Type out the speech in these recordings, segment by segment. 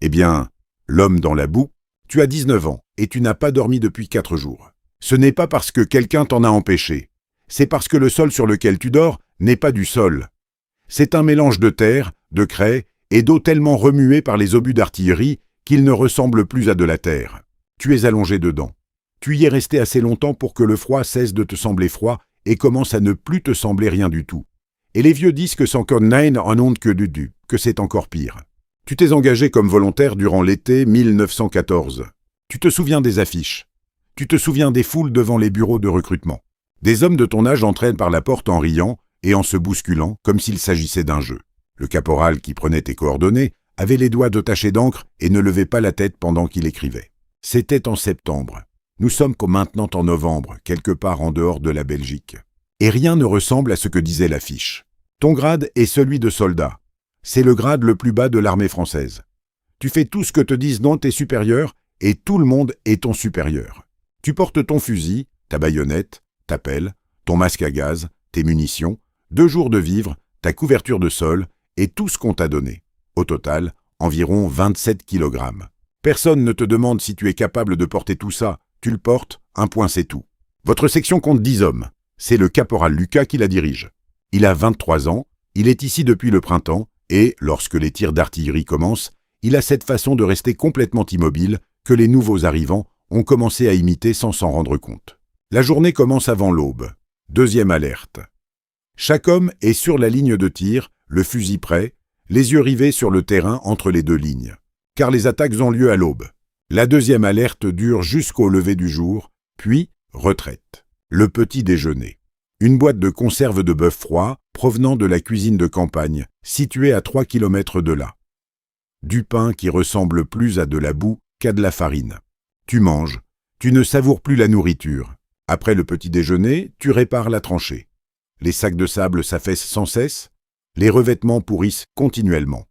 Eh bien, l'homme dans la boue, tu as 19 ans et tu n'as pas dormi depuis 4 jours. Ce n'est pas parce que quelqu'un t'en a empêché. C'est parce que le sol sur lequel tu dors n'est pas du sol. C'est un mélange de terre, de craie et d'eau tellement remuée par les obus d'artillerie qu'il ne ressemble plus à de la terre. Tu es allongé dedans. Tu y es resté assez longtemps pour que le froid cesse de te sembler froid et commence à ne plus te sembler rien du tout. Et les vieux disent que sans Connein en onde que du, que c'est encore pire. Tu t'es engagé comme volontaire durant l'été 1914. Tu te souviens des affiches. Tu te souviens des foules devant les bureaux de recrutement. Des hommes de ton âge entraînent par la porte en riant et en se bousculant comme s'il s'agissait d'un jeu. Le caporal qui prenait tes coordonnées avait les doigts tachés d'encre et ne levait pas la tête pendant qu'il écrivait. C'était en septembre. Nous sommes comme maintenant en novembre, quelque part en dehors de la Belgique. Et rien ne ressemble à ce que disait l'affiche. Ton grade est celui de soldat. C'est le grade le plus bas de l'armée française. Tu fais tout ce que te disent dans tes supérieurs et tout le monde est ton supérieur. Tu portes ton fusil, ta baïonnette, ta pelle, ton masque à gaz, tes munitions, 2 jours de vivres, ta couverture de sol et tout ce qu'on t'a donné. Au total, environ 27 kilogrammes. Personne ne te demande si tu es capable de porter tout ça. Tu le portes, un point c'est tout. Votre section compte 10 hommes. C'est le caporal Lucas qui la dirige. Il a 23 ans, il est ici depuis le printemps et, lorsque les tirs d'artillerie commencent, il a cette façon de rester complètement immobile que les nouveaux arrivants ont commencé à imiter sans s'en rendre compte. La journée commence avant l'aube. 2e alerte. Chaque homme est sur la ligne de tir, le fusil prêt, les yeux rivés sur le terrain entre les 2 lignes. Car les attaques ont lieu à l'aube. La 2e alerte dure jusqu'au lever du jour, puis retraite. Le petit déjeuner. Une boîte de conserve de bœuf froid provenant de la cuisine de campagne, située à 3 km de là. Du pain qui ressemble plus à de la boue qu'à de la farine. Tu manges, tu ne savoures plus la nourriture. Après le petit déjeuner, tu répares la tranchée. Les sacs de sable s'affaissent sans cesse, les revêtements pourrissent continuellement.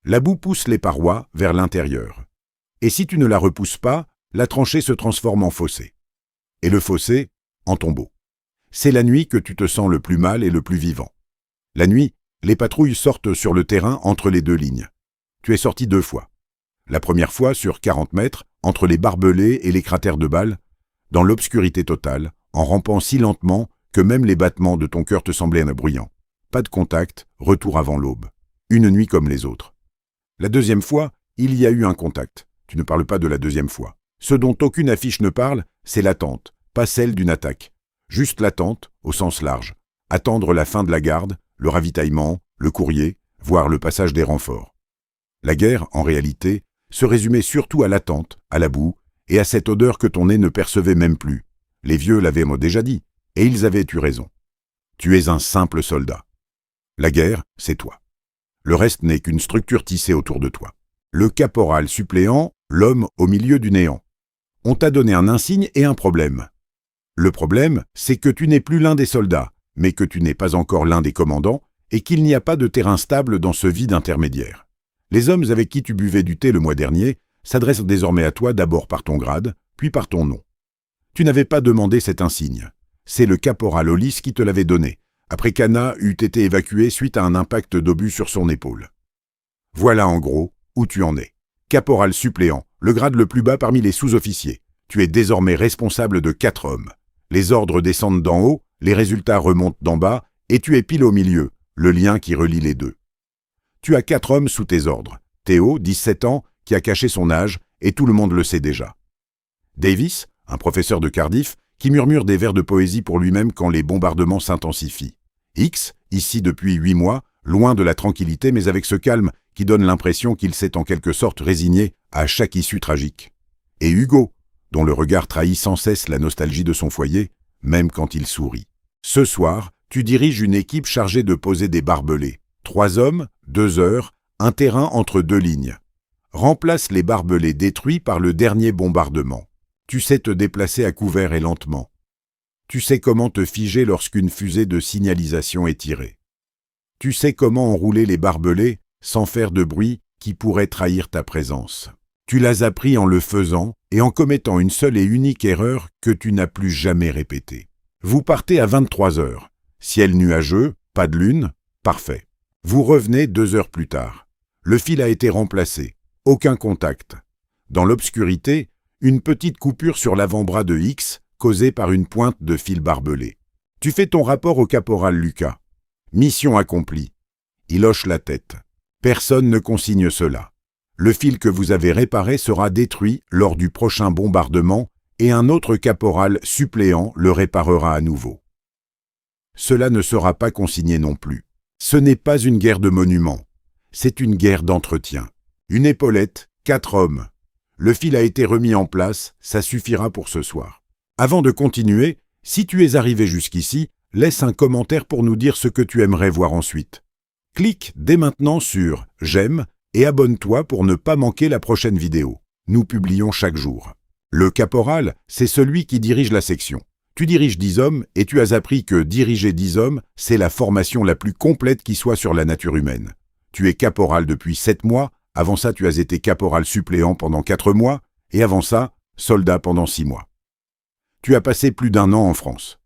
La boue pousse les parois vers l'intérieur. Et si tu ne la repousses pas, la tranchée se transforme en fossé. Et le fossé, en tombeau. C'est la nuit que tu te sens le plus mal et le plus vivant. La nuit, les patrouilles sortent sur le terrain entre les 2 lignes. Tu es sorti 2 fois. La première fois sur 40 mètres, entre les barbelés et les cratères de balles, dans l'obscurité totale, en rampant si lentement que même les battements de ton cœur te semblaient bruyants. Pas de contact, retour avant l'aube. Une nuit comme les autres. La 2e fois, il y a eu un contact. Tu ne parles pas de la 2e fois. Ce dont aucune affiche ne parle, c'est l'attente, pas celle d'une attaque. Juste l'attente, au sens large. Attendre la fin de la garde, le ravitaillement, le courrier, voire le passage des renforts. La guerre, en réalité, se résumait surtout à l'attente, à la boue, et à cette odeur que ton nez ne percevait même plus. Les vieux l'avaient déjà dit, et ils avaient eu raison. Tu es un simple soldat. La guerre, c'est toi. Le reste n'est qu'une structure tissée autour de toi. Le caporal suppléant, l'homme au milieu du néant. On t'a donné un insigne et un problème. Le problème, c'est que tu n'es plus l'un des soldats, mais que tu n'es pas encore l'un des commandants, et qu'il n'y a pas de terrain stable dans ce vide intermédiaire. Les hommes avec qui tu buvais du thé le mois dernier s'adressent désormais à toi d'abord par ton grade, puis par ton nom. Tu n'avais pas demandé cet insigne. C'est le caporal Hollis qui te l'avait donné, après qu'Anna eût été évacuée suite à un impact d'obus sur son épaule. Voilà en gros où tu en es. Caporal suppléant, le grade le plus bas parmi les sous-officiers. Tu es désormais responsable de 4 hommes. Les ordres descendent d'en haut, les résultats remontent d'en bas, et tu es pile au milieu, le lien qui relie les deux. Tu as 4 hommes sous tes ordres. Théo, 17 ans, qui a caché son âge, et tout le monde le sait déjà. Davis, un professeur de Cardiff, qui murmure des vers de poésie pour lui-même quand les bombardements s'intensifient. X, ici depuis 8 mois, loin de la tranquillité mais avec ce calme qui donne l'impression qu'il s'est en quelque sorte résigné à chaque issue tragique. Et Hugo, dont le regard trahit sans cesse la nostalgie de son foyer, même quand il sourit. Ce soir, tu diriges une équipe chargée de poser des barbelés. 3 hommes, 2 heures, un terrain entre 2 lignes. Remplace les barbelés détruits par le dernier bombardement. Tu sais te déplacer à couvert et lentement. Tu sais comment te figer lorsqu'une fusée de signalisation est tirée. Tu sais comment enrouler les barbelés sans faire de bruit qui pourrait trahir ta présence. Tu l'as appris en le faisant et en commettant une seule et unique erreur que tu n'as plus jamais répétée. Vous partez à 23 heures. Ciel nuageux, pas de lune, parfait. Vous revenez 2 heures plus tard. Le fil a été remplacé. Aucun contact. Dans l'obscurité, une petite coupure sur l'avant-bras de X, causée par une pointe de fil barbelé. Tu fais ton rapport au caporal Lucas. Mission accomplie. Il hoche la tête. Personne ne consigne cela. Le fil que vous avez réparé sera détruit lors du prochain bombardement et un autre caporal suppléant le réparera à nouveau. Cela ne sera pas consigné non plus. Ce n'est pas une guerre de monuments. C'est une guerre d'entretien. Une épaulette, 4 hommes. Le fil a été remis en place, ça suffira pour ce soir. Avant de continuer, si tu es arrivé jusqu'ici, laisse un commentaire pour nous dire ce que tu aimerais voir ensuite. Clique dès maintenant sur « J'aime » et abonne-toi pour ne pas manquer la prochaine vidéo. Nous publions chaque jour. Le caporal, c'est celui qui dirige la section. Tu diriges 10 hommes et tu as appris que diriger 10 hommes, c'est la formation la plus complète qui soit sur la nature humaine. Tu es caporal depuis 7 mois, avant ça tu as été caporal suppléant pendant 4 mois, et avant ça, soldat pendant 6 mois. Tu as passé plus d'1 an en France.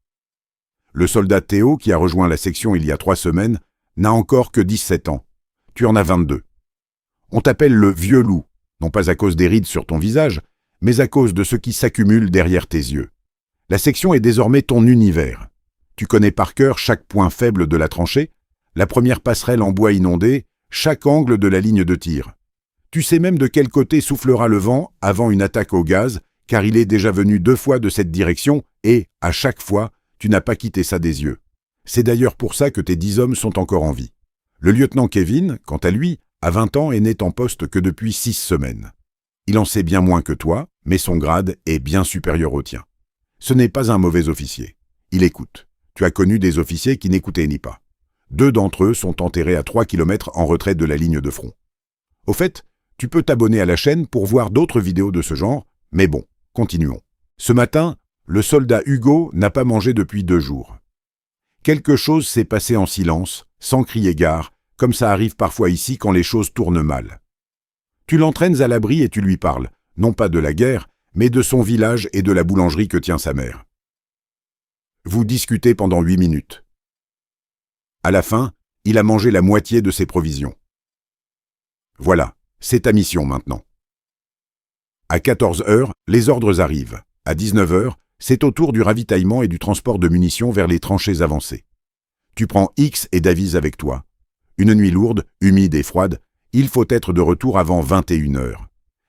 Le soldat Théo, qui a rejoint la section il y a 3 semaines, n'a encore que 17 ans. Tu en as 22. On t'appelle le vieux loup, non pas à cause des rides sur ton visage, mais à cause de ce qui s'accumule derrière tes yeux. La section est désormais ton univers. Tu connais par cœur chaque point faible de la tranchée, la première passerelle en bois inondé, chaque angle de la ligne de tir. Tu sais même de quel côté soufflera le vent avant une attaque au gaz, car il est déjà venu 2 fois de cette direction et, à chaque fois, tu n'as pas quitté ça des yeux. C'est d'ailleurs pour ça que tes 10 hommes sont encore en vie. Le lieutenant Kevin, quant à lui, à 20 ans et n'est en poste que depuis 6 semaines. Il en sait bien moins que toi, mais son grade est bien supérieur au tien. Ce n'est pas un mauvais officier. Il écoute. Tu as connu des officiers qui n'écoutaient ni pas. 2 d'entre eux sont enterrés à 3 km en retrait de la ligne de front. Au fait, tu peux t'abonner à la chaîne pour voir d'autres vidéos de ce genre, mais bon, continuons. Ce matin, le soldat Hugo n'a pas mangé depuis 2 jours. Quelque chose s'est passé en silence, sans crier gare, comme ça arrive parfois ici quand les choses tournent mal. Tu l'entraînes à l'abri et tu lui parles, non pas de la guerre, mais de son village et de la boulangerie que tient sa mère. Vous discutez pendant 8 minutes. À la fin, il a mangé la moitié de ses provisions. Voilà, c'est ta mission maintenant. À 14 h, les ordres arrivent. À 19 h, c'est au tour du ravitaillement et du transport de munitions vers les tranchées avancées. Tu prends X et Davies avec toi. Une nuit lourde, humide et froide, il faut être de retour avant 21 h.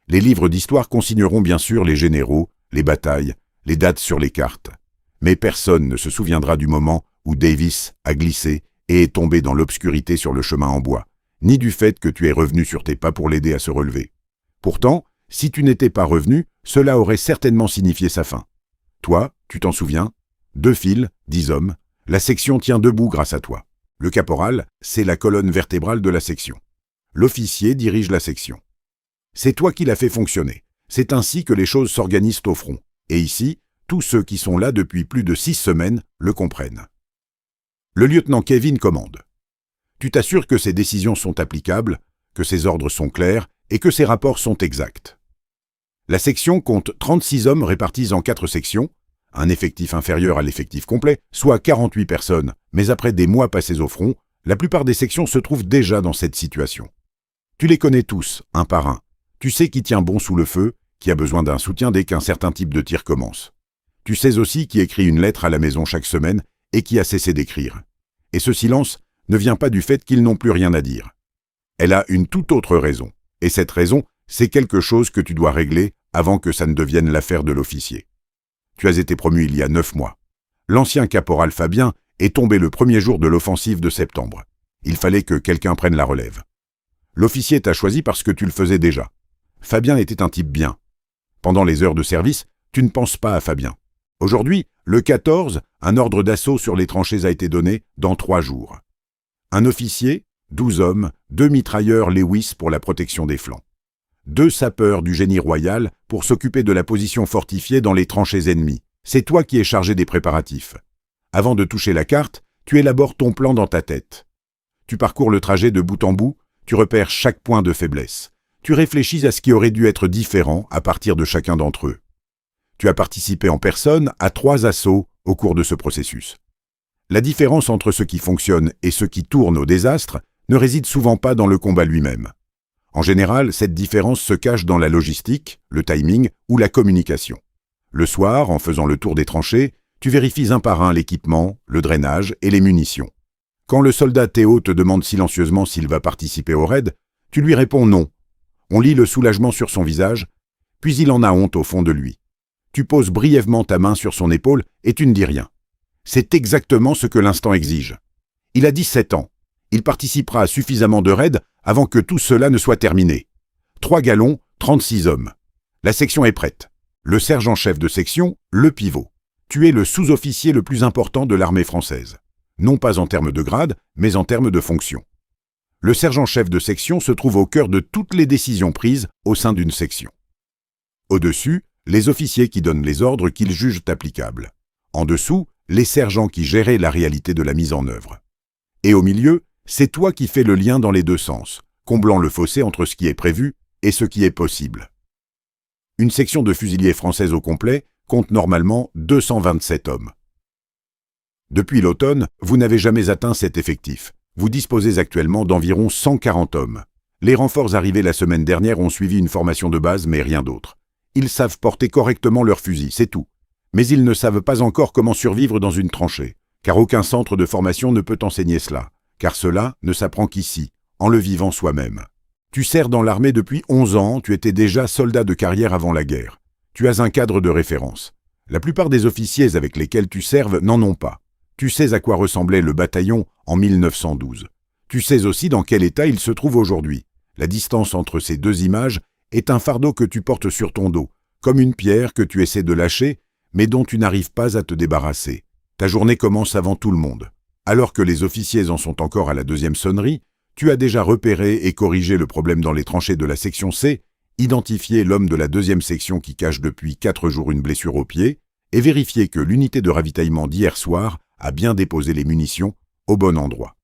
Les livres d'histoire consigneront bien sûr les généraux, les batailles, les dates sur les cartes. Mais personne ne se souviendra du moment où Davis a glissé et est tombé dans l'obscurité sur le chemin en bois, ni du fait que tu es revenu sur tes pas pour l'aider à se relever. Pourtant, si tu n'étais pas revenu, cela aurait certainement signifié sa fin. Toi, tu t'en souviens, 2 fils, 10 hommes, la section tient debout grâce à toi. Le caporal, c'est la colonne vertébrale de la section. L'officier dirige la section. C'est toi qui l'as fait fonctionner. C'est ainsi que les choses s'organisent au front. Et ici, tous ceux qui sont là depuis plus de 6 semaines le comprennent. Le lieutenant Kevin commande. Tu t'assures que ces décisions sont applicables, que ces ordres sont clairs et que ces rapports sont exacts. La section compte 36 hommes répartis en 4 sections, un effectif inférieur à l'effectif complet, soit 48 personnes, mais après des mois passés au front, la plupart des sections se trouvent déjà dans cette situation. Tu les connais tous, un par un. Tu sais qui tient bon sous le feu, qui a besoin d'un soutien dès qu'un certain type de tir commence. Tu sais aussi qui écrit une lettre à la maison chaque semaine et qui a cessé d'écrire. Et ce silence ne vient pas du fait qu'ils n'ont plus rien à dire. Elle a une toute autre raison. Et cette raison, c'est quelque chose que tu dois régler avant que ça ne devienne l'affaire de l'officier. Tu as été promu il y a 9 mois. L'ancien caporal Fabien est tombé le premier jour de l'offensive de septembre. Il fallait que quelqu'un prenne la relève. L'officier t'a choisi parce que tu le faisais déjà. Fabien était un type bien. Pendant les heures de service, tu ne penses pas à Fabien. Aujourd'hui, le 14, un ordre d'assaut sur les tranchées a été donné dans 3 jours. Un officier, 12 hommes, 2 mitrailleurs Lewis pour la protection des flancs. 2 sapeurs du génie royal pour s'occuper de la position fortifiée dans les tranchées ennemies. C'est toi qui es chargé des préparatifs. Avant de toucher la carte, tu élabores ton plan dans ta tête. Tu parcours le trajet de bout en bout, tu repères chaque point de faiblesse. Tu réfléchis à ce qui aurait dû être différent à partir de chacun d'entre eux. Tu as participé en personne à 3 assauts au cours de ce processus. La différence entre ce qui fonctionne et ce qui tourne au désastre ne réside souvent pas dans le combat lui-même. En général, cette différence se cache dans la logistique, le timing ou la communication. Le soir, en faisant le tour des tranchées, tu vérifies un par un l'équipement, le drainage et les munitions. Quand le soldat Théo te demande silencieusement s'il va participer au raid, tu lui réponds non. On lit le soulagement sur son visage, puis il en a honte au fond de lui. Tu poses brièvement ta main sur son épaule et tu ne dis rien. C'est exactement ce que l'instant exige. Il a 17 ans. Il participera à suffisamment de raids avant que tout cela ne soit terminé. 3 galons, 36 hommes. La section est prête. Le sergent-chef de section, le pivot. Tu es le sous-officier le plus important de l'armée française. Non pas en termes de grade, mais en termes de fonction. Le sergent-chef de section se trouve au cœur de toutes les décisions prises au sein d'une section. Au-dessus, les officiers qui donnent les ordres qu'ils jugent applicables. En dessous, les sergents qui géraient la réalité de la mise en œuvre. Et au milieu, c'est toi qui fais le lien dans les deux sens, comblant le fossé entre ce qui est prévu et ce qui est possible. Une section de fusiliers françaises au complet compte normalement 227 hommes. Depuis l'automne, vous n'avez jamais atteint cet effectif. Vous disposez actuellement d'environ 140 hommes. Les renforts arrivés la semaine dernière ont suivi une formation de base, mais rien d'autre. Ils savent porter correctement leurs fusils, c'est tout. Mais ils ne savent pas encore comment survivre dans une tranchée, car aucun centre de formation ne peut enseigner cela, car cela ne s'apprend qu'ici, en le vivant soi-même. Tu sers dans l'armée depuis 11 ans, tu étais déjà soldat de carrière avant la guerre. Tu as un cadre de référence. La plupart des officiers avec lesquels tu serves n'en ont pas. Tu sais à quoi ressemblait le bataillon en 1912. Tu sais aussi dans quel état il se trouve aujourd'hui. La distance entre ces deux images est un fardeau que tu portes sur ton dos, comme une pierre que tu essaies de lâcher, mais dont tu n'arrives pas à te débarrasser. Ta journée commence avant tout le monde. Alors que les officiers en sont encore à la deuxième sonnerie, tu as déjà repéré et corrigé le problème dans les tranchées de la section C, identifié l'homme de la deuxième section qui cache depuis 4 jours une blessure au pied, et vérifié que l'unité de ravitaillement d'hier soir a bien déposé les munitions au bon endroit.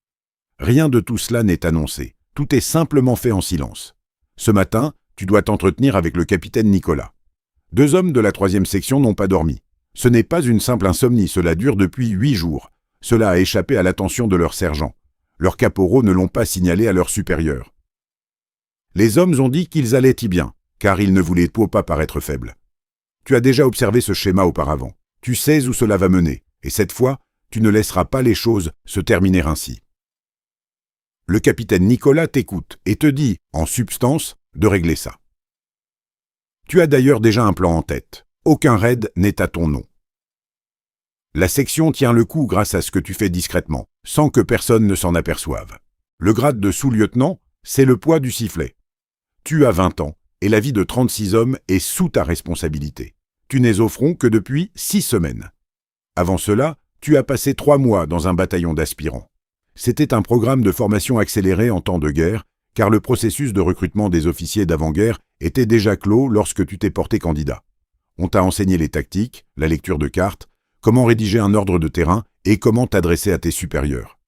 Rien de tout cela n'est annoncé, tout est simplement fait en silence. Ce matin, tu dois t'entretenir avec le capitaine Nicolas. 2 hommes de la 3e section n'ont pas dormi. Ce n'est pas une simple insomnie, cela dure depuis 8 jours. Cela a échappé à l'attention de leur sergent. Leurs caporaux ne l'ont pas signalé à leurs supérieurs. Les hommes ont dit qu'ils allaient y bien, car ils ne voulaient pas paraître faibles. Tu as déjà observé ce schéma auparavant. Tu sais où cela va mener, et cette fois, tu ne laisseras pas les choses se terminer ainsi. Le capitaine Nicolas t'écoute et te dit, en substance, de régler ça. Tu as d'ailleurs déjà un plan en tête. Aucun raid n'est à ton nom. La section tient le coup grâce à ce que tu fais discrètement, sans que personne ne s'en aperçoive. Le grade de sous-lieutenant, c'est le poids du sifflet. Tu as 20 ans, et la vie de 36 hommes est sous ta responsabilité. Tu n'es au front que depuis 6 semaines. Avant cela, tu as passé 3 mois dans un bataillon d'aspirants. C'était un programme de formation accéléré en temps de guerre, car le processus de recrutement des officiers d'avant-guerre était déjà clos lorsque tu t'es porté candidat. On t'a enseigné les tactiques, la lecture de cartes, comment rédiger un ordre de terrain et comment t'adresser à tes supérieurs.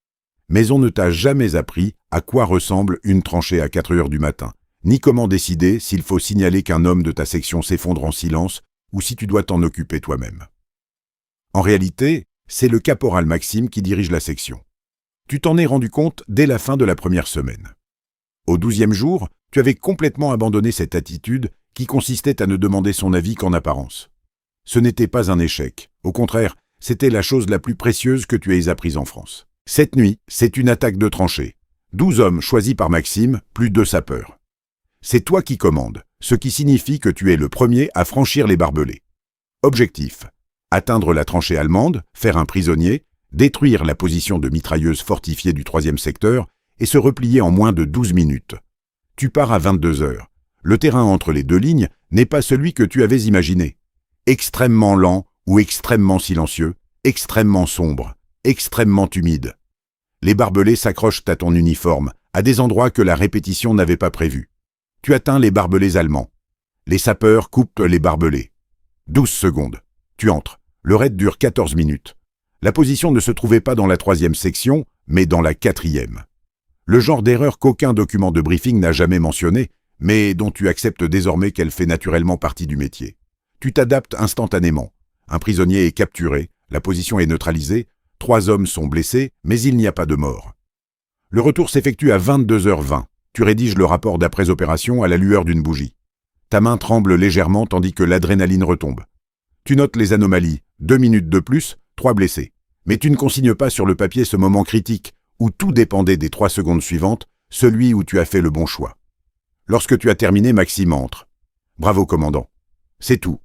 Mais on ne t'a jamais appris à quoi ressemble une tranchée à 4 heures du matin, ni comment décider s'il faut signaler qu'un homme de ta section s'effondre en silence ou si tu dois t'en occuper toi-même. En réalité, c'est le caporal Maxime qui dirige la section. Tu t'en es rendu compte dès la fin de la première semaine. Au 12e jour, tu avais complètement abandonné cette attitude qui consistait à ne demander son avis qu'en apparence. Ce n'était pas un échec. Au contraire, c'était la chose la plus précieuse que tu aies apprise en France. Cette nuit, c'est une attaque de tranchée. 12 hommes choisis par Maxime, plus 2 sapeurs. C'est toi qui commandes, ce qui signifie que tu es le premier à franchir les barbelés. Objectif: atteindre la tranchée allemande, faire un prisonnier, détruire la position de mitrailleuse fortifiée du 3e secteur et se replier en moins de 12 minutes. Tu pars à 22 heures. Le terrain entre les 2 lignes n'est pas celui que tu avais imaginé. Extrêmement lent ou extrêmement silencieux, extrêmement sombre, extrêmement humide. Les barbelés s'accrochent à ton uniforme, à des endroits que la répétition n'avait pas prévus. Tu atteins les barbelés allemands. Les sapeurs coupent les barbelés. 12 secondes. Tu entres. Le raid dure 14 minutes. La position ne se trouvait pas dans la 3e section, mais dans la 4e. Le genre d'erreur qu'aucun document de briefing n'a jamais mentionné, mais dont tu acceptes désormais qu'elle fait naturellement partie du métier. Tu t'adaptes instantanément. Un prisonnier est capturé, la position est neutralisée, 3 hommes sont blessés, mais il n'y a pas de mort. Le retour s'effectue à 22h20. Tu rédiges le rapport d'après-opération à la lueur d'une bougie. Ta main tremble légèrement tandis que l'adrénaline retombe. Tu notes les anomalies, 2 minutes de plus, 3 blessés. Mais tu ne consignes pas sur le papier ce moment critique où tout dépendait des 3 secondes suivantes, celui où tu as fait le bon choix. Lorsque tu as terminé, Maxime entre. Bravo, commandant. C'est tout.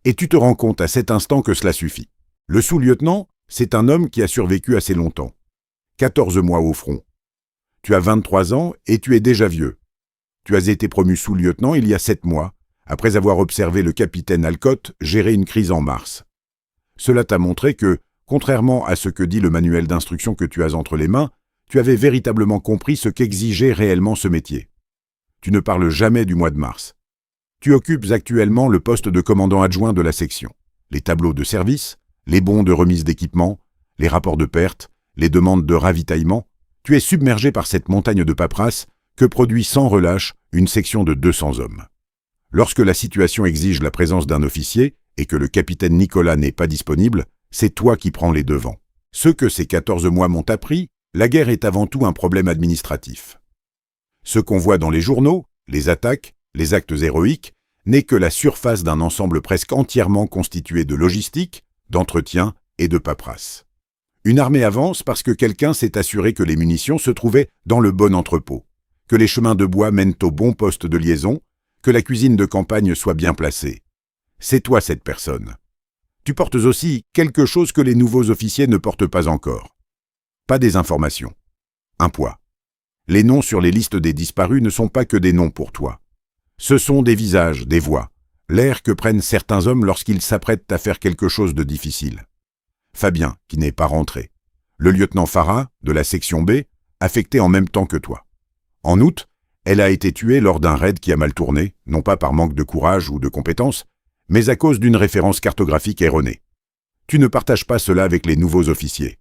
Et tu te rends compte à cet instant que cela suffit. Le sous-lieutenant, c'est un homme qui a survécu assez longtemps. 14 mois au front. Tu as 23 ans et tu es déjà vieux. Tu as été promu sous-lieutenant il y a 7 mois, après avoir observé le capitaine Alcott gérer une crise en mars. Cela t'a montré que, contrairement à ce que dit le manuel d'instruction que tu as entre les mains, tu avais véritablement compris ce qu'exigeait réellement ce métier. Tu ne parles jamais du mois de mars. Tu occupes actuellement le poste de commandant adjoint de la section. Les tableaux de service, les bons de remise d'équipement, les rapports de perte, les demandes de ravitaillement, tu es submergé par cette montagne de paperasse que produit sans relâche une section de 200 hommes. Lorsque la situation exige la présence d'un officier et que le capitaine Nicolas n'est pas disponible, c'est toi qui prends les devants. Ce que ces 14 mois m'ont appris, la guerre est avant tout un problème administratif. Ce qu'on voit dans les journaux, les attaques, les actes héroïques, n'est que la surface d'un ensemble presque entièrement constitué de logistique, d'entretien et de paperasse. Une armée avance parce que quelqu'un s'est assuré que les munitions se trouvaient dans le bon entrepôt, que les chemins de bois mènent au bon poste de liaison, que la cuisine de campagne soit bien placée. C'est toi cette personne. Tu portes aussi quelque chose que les nouveaux officiers ne portent pas encore. Pas des informations. Un poids. Les noms sur les listes des disparus ne sont pas que des noms pour toi. Ce sont des visages, des voix, l'air que prennent certains hommes lorsqu'ils s'apprêtent à faire quelque chose de difficile. Fabien, qui n'est pas rentré. Le lieutenant Farah, de la section B, affecté en même temps que toi. En août, elle a été tuée lors d'un raid qui a mal tourné, non pas par manque de courage ou de compétences, mais à cause d'une référence cartographique erronée. Tu ne partages pas cela avec les nouveaux officiers.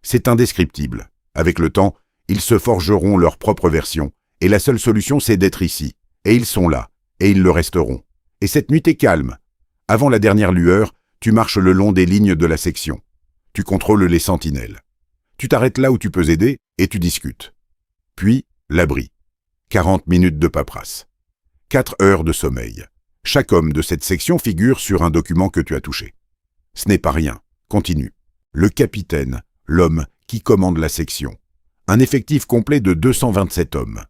C'est indescriptible. Avec le temps, ils se forgeront leur propre version, et la seule solution c'est d'être ici. Et ils sont là, et ils le resteront. Et cette nuit est calme. Avant la dernière lueur, tu marches le long des lignes de la section. Tu contrôles les sentinelles. Tu t'arrêtes là où tu peux aider, et tu discutes. Puis, l'abri. 40 minutes de paperasse. 4 heures de sommeil. Chaque homme de cette section figure sur un document que tu as touché. Ce n'est pas rien. Continue. Le capitaine, l'homme qui commande la section. Un effectif complet de 227 hommes.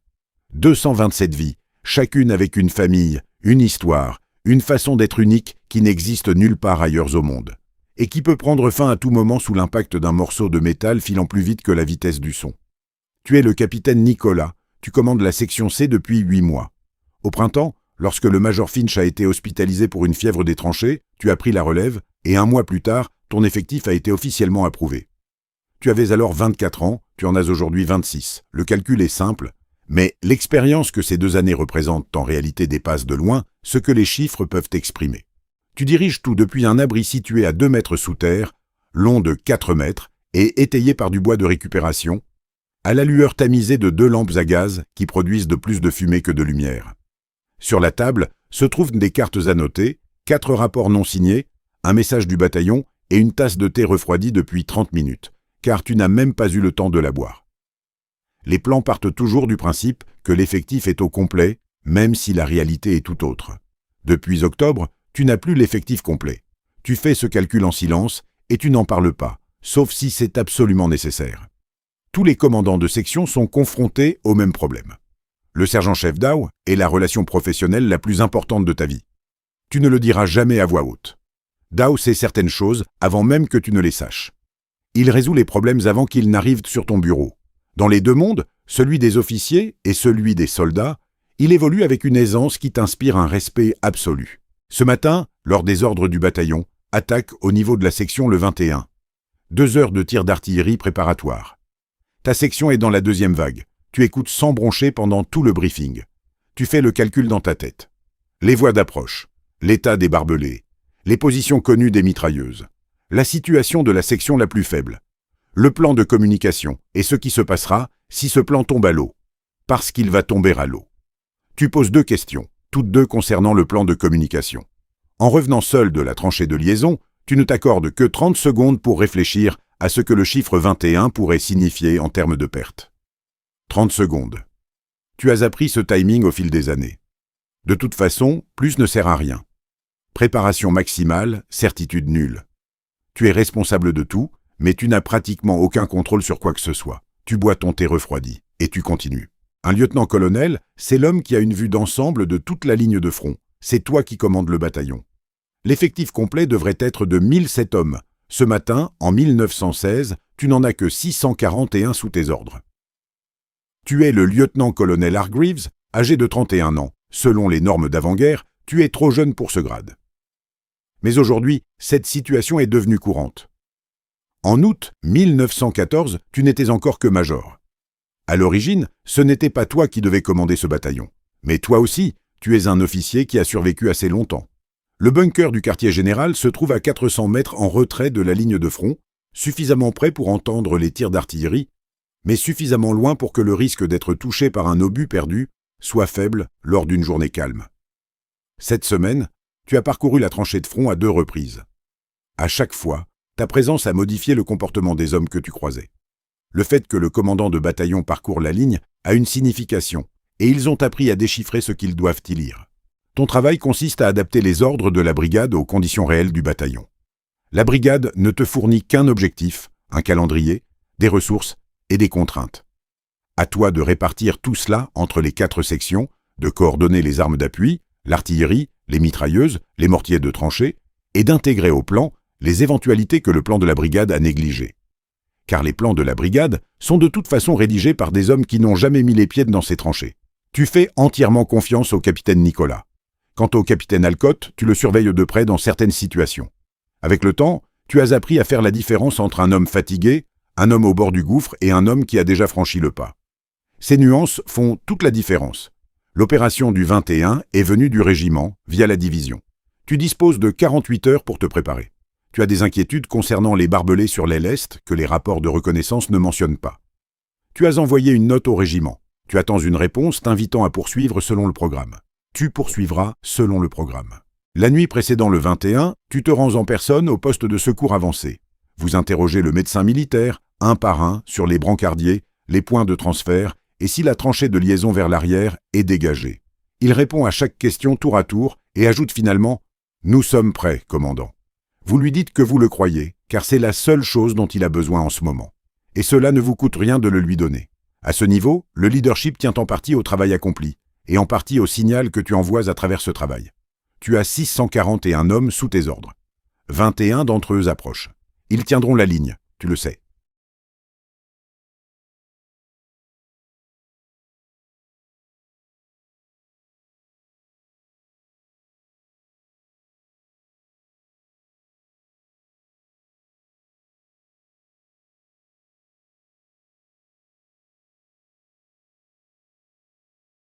227 vies, chacune avec une famille, une histoire, une façon d'être unique qui n'existe nulle part ailleurs au monde, et qui peut prendre fin à tout moment sous l'impact d'un morceau de métal filant plus vite que la vitesse du son. Tu es le capitaine Nicolas, tu commandes la section C depuis 8 mois. Au printemps, lorsque le major Finch a été hospitalisé pour une fièvre des tranchées, tu as pris la relève, et 1 mois plus tard, ton effectif a été officiellement approuvé. Tu avais alors 24 ans, tu en as aujourd'hui 26. Le calcul est simple, mais l'expérience que ces 2 années représentent en réalité dépasse de loin ce que les chiffres peuvent exprimer. Tu diriges tout depuis un abri situé à 2 mètres sous terre, long de 4 mètres et étayé par du bois de récupération, à la lueur tamisée de 2 lampes à gaz qui produisent de plus de fumée que de lumière. Sur la table se trouvent des cartes annotées, 4 rapports non signés, un message du bataillon et une tasse de thé refroidie depuis 30 minutes, car tu n'as même pas eu le temps de la boire. Les plans partent toujours du principe que l'effectif est au complet, même si la réalité est tout autre. Depuis octobre, tu n'as plus l'effectif complet. Tu fais ce calcul en silence et tu n'en parles pas, sauf si c'est absolument nécessaire. Tous les commandants de section sont confrontés au même problème. Le sergent-chef Dow est la relation professionnelle la plus importante de ta vie. Tu ne le diras jamais à voix haute. Dow sait certaines choses avant même que tu ne les saches. Il résout les problèmes avant qu'ils n'arrivent sur ton bureau. Dans les 2 mondes, celui des officiers et celui des soldats, il évolue avec une aisance qui t'inspire un respect absolu. Ce matin, lors des ordres du bataillon, attaque au niveau de la section le 21. 2 heures de tir d'artillerie préparatoire. Ta section est dans la 2e vague. Tu écoutes sans broncher pendant tout le briefing. Tu fais le calcul dans ta tête. Les voies d'approche, l'état des barbelés, les positions connues des mitrailleuses, la situation de la section la plus faible, le plan de communication et ce qui se passera si ce plan tombe à l'eau, parce qu'il va tomber à l'eau. Tu poses 2 questions, toutes 2 concernant le plan de communication. En revenant seul de la tranchée de liaison, tu ne t'accordes que 30 secondes pour réfléchir à ce que le chiffre 21 pourrait signifier en termes de perte. 30 secondes. Tu as appris ce timing au fil des années. De toute façon, plus ne sert à rien. Préparation maximale, certitude nulle. Tu es responsable de tout, mais tu n'as pratiquement aucun contrôle sur quoi que ce soit. Tu bois ton thé refroidi, et tu continues. Un lieutenant-colonel, c'est l'homme qui a une vue d'ensemble de toute la ligne de front. C'est toi qui commandes le bataillon. L'effectif complet devrait être de 1007 hommes. Ce matin, en 1916, tu n'en as que 641 sous tes ordres. Tu es le lieutenant-colonel Hargreaves, âgé de 31 ans. Selon les normes d'avant-guerre, tu es trop jeune pour ce grade. Mais aujourd'hui, cette situation est devenue courante. En août 1914, tu n'étais encore que major. À l'origine, ce n'était pas toi qui devais commander ce bataillon. Mais toi aussi, tu es un officier qui a survécu assez longtemps. Le bunker du quartier général se trouve à 400 mètres en retrait de la ligne de front, suffisamment près pour entendre les tirs d'artillerie, mais suffisamment loin pour que le risque d'être touché par un obus perdu soit faible lors d'une journée calme. Cette semaine, tu as parcouru la tranchée de front à 2 reprises. À chaque fois, ta présence a modifié le comportement des hommes que tu croisais. Le fait que le commandant de bataillon parcourt la ligne a une signification, et ils ont appris à déchiffrer ce qu'ils doivent y lire. Ton travail consiste à adapter les ordres de la brigade aux conditions réelles du bataillon. La brigade ne te fournit qu'un objectif, un calendrier, des ressources et des contraintes. À toi de répartir tout cela entre les 4 sections, de coordonner les armes d'appui, l'artillerie, les mitrailleuses, les mortiers de tranchée, et d'intégrer au plan les éventualités que le plan de la brigade a négligées. Car les plans de la brigade sont de toute façon rédigés par des hommes qui n'ont jamais mis les pieds dans ces tranchées. Tu fais entièrement confiance au capitaine Nicolas. Quant au capitaine Alcotte, tu le surveilles de près dans certaines situations. Avec le temps, tu as appris à faire la différence entre un homme fatigué, un homme au bord du gouffre et un homme qui a déjà franchi le pas. Ces nuances font toute la différence. L'opération du 21 est venue du régiment, via la division. Tu disposes de 48 heures pour te préparer. Tu as des inquiétudes concernant les barbelés sur l'aile est que les rapports de reconnaissance ne mentionnent pas. Tu as envoyé une note au régiment. Tu attends une réponse t'invitant à poursuivre selon le programme. Tu poursuivras selon le programme. La nuit précédant le 21, tu te rends en personne au poste de secours avancé. Vous interrogez le médecin militaire, un par un, sur les brancardiers, les points de transfert, et si la tranchée de liaison vers l'arrière est dégagée. Il répond à chaque question tour à tour et ajoute finalement « Nous sommes prêts, commandant ». Vous lui dites que vous le croyez, car c'est la seule chose dont il a besoin en ce moment. Et cela ne vous coûte rien de le lui donner. À ce niveau, le leadership tient en partie au travail accompli, et en partie au signal que tu envoies à travers ce travail. Tu as 641 hommes sous tes ordres. 21 d'entre eux approchent. Ils tiendront la ligne, tu le sais.